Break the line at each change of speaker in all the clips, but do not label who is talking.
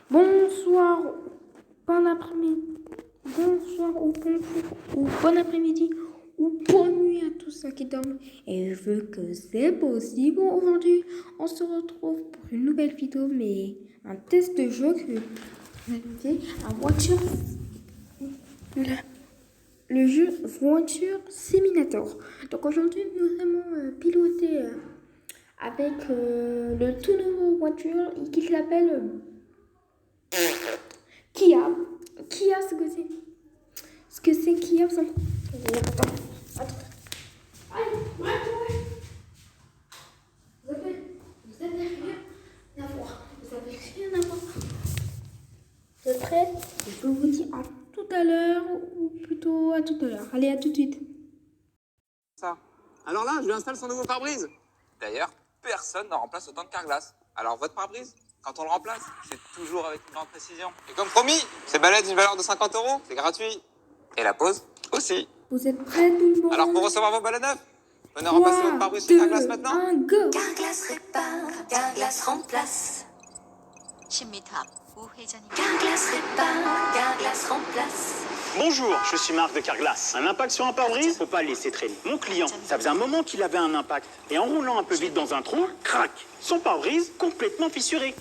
Bonsoir, bon après-midi, bonsoir ou bonjour ou bon après-midi ou bonne nuit à tous ceux qui dorment. Et vu que c'est possible, aujourd'hui on se retrouve pour une nouvelle vidéo, mais un test de jeu que j'ai un voiture, le jeu Voiture Simulator. Donc aujourd'hui nous allons piloter avec le tout nouveau voiture qui s'appelle Kia. Kia, ce que c'est. Ce que c'est Kia, ça. Attends. Allez, ouais. Vous avez rien à voir. Vous avez rien à voir. Vous êtes prêts? Je peux vous dire à tout à l'heure, ou plutôt à tout à l'heure. Allez, à tout de suite.
Ça. Alors là, je lui installe son nouveau pare-brise. D'ailleurs, personne n'en remplace autant de Carglass. Alors votre pare-brise, quand on le remplace, c'est toujours avec une grande précision. Et comme promis, ces balais d'une valeur de 50 €, c'est gratuit. Et la pause aussi.
Vous êtes prêts, tout le monde?
Alors pour recevoir vos balais neufs, venez remplacer votre pare-brise chez Carglass maintenant.
1, go!
Carglass répare, Carglass remplace.
10m 앞 우회전입니다.
Carglass répare, Carglass remplace.
Bonjour, je suis Marc de Carglass. Un impact sur un pare-brise, je peux pas le laisser traîner. Mon client, ça faisait un moment qu'il avait un impact. Et en roulant un peu vite dans un trou, crac, son pare-brise complètement fissuré.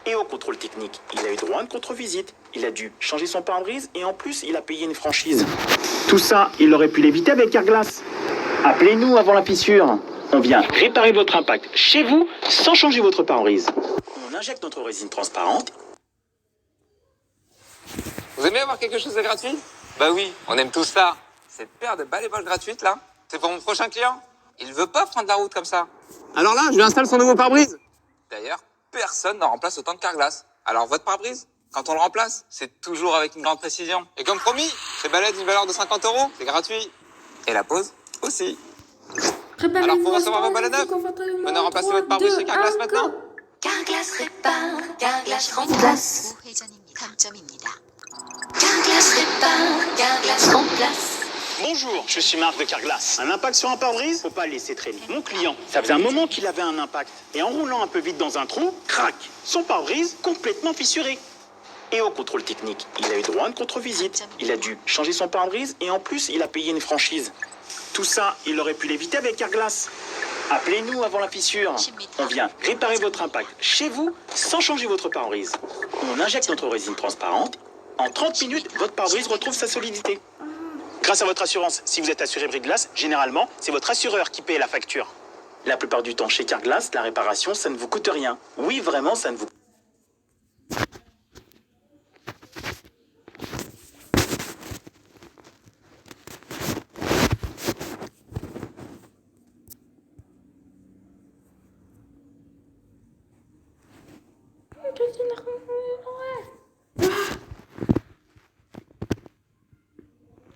Et au contrôle technique, il a eu droit à une contre-visite. Il a dû changer son pare-brise et en plus, il a payé une franchise. Tout ça, il aurait pu l'éviter avec Carglass. Appelez-nous avant la fissure. On vient réparer votre impact chez vous sans changer votre pare-brise. On injecte notre résine transparente.
Vous aimez avoir quelque chose de gratuit? Bah oui, on aime tous ça. Cette paire de balais-bols gratuites là, c'est pour mon prochain client. Il veut pas prendre la route comme ça. Alors là, je lui installe son nouveau pare-brise. D'ailleurs, personne n'en remplace autant de Carglass. Alors votre pare-brise, quand on le remplace, c'est toujours avec une grande précision. Et comme promis, ces balais d'une valeur de 50 €, c'est gratuit. Et la pause aussi. Alors pour recevoir vos balais neufs, venez remplacer votre pare-brise chez Carglass maintenant.
Carglass répare, Carglass remplace.
우회전입니다. 감점입니다.
Carglass répare, Carglass remplace.
Bonjour, je suis Marc de Carglass. Un impact sur un pare-brise, faut pas le laisser traîner. Mon client, ça faisait un moment qu'il avait un impact. Et en roulant un peu vite dans un trou, crac, son pare-brise complètement fissuré. Et au contrôle technique, il a eu droit à une contre-visite. Il a dû changer son pare-brise et en plus, il a payé une franchise. Tout ça, il aurait pu l'éviter avec Carglass. Appelez-nous avant la fissure. On vient réparer votre impact chez vous sans changer votre pare-brise. On injecte notre résine transparente. En 30 minutes, votre pare-brise retrouve sa solidité. Grâce à votre assurance, si vous êtes assuré brise-glace, généralement, c'est votre assureur qui paye la facture. La plupart du temps, chez Carglass, la réparation, ça ne vous coûte rien. Oui, vraiment, ça ne vous...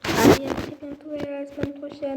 Allez, à très bientôt et à la semaine prochaine.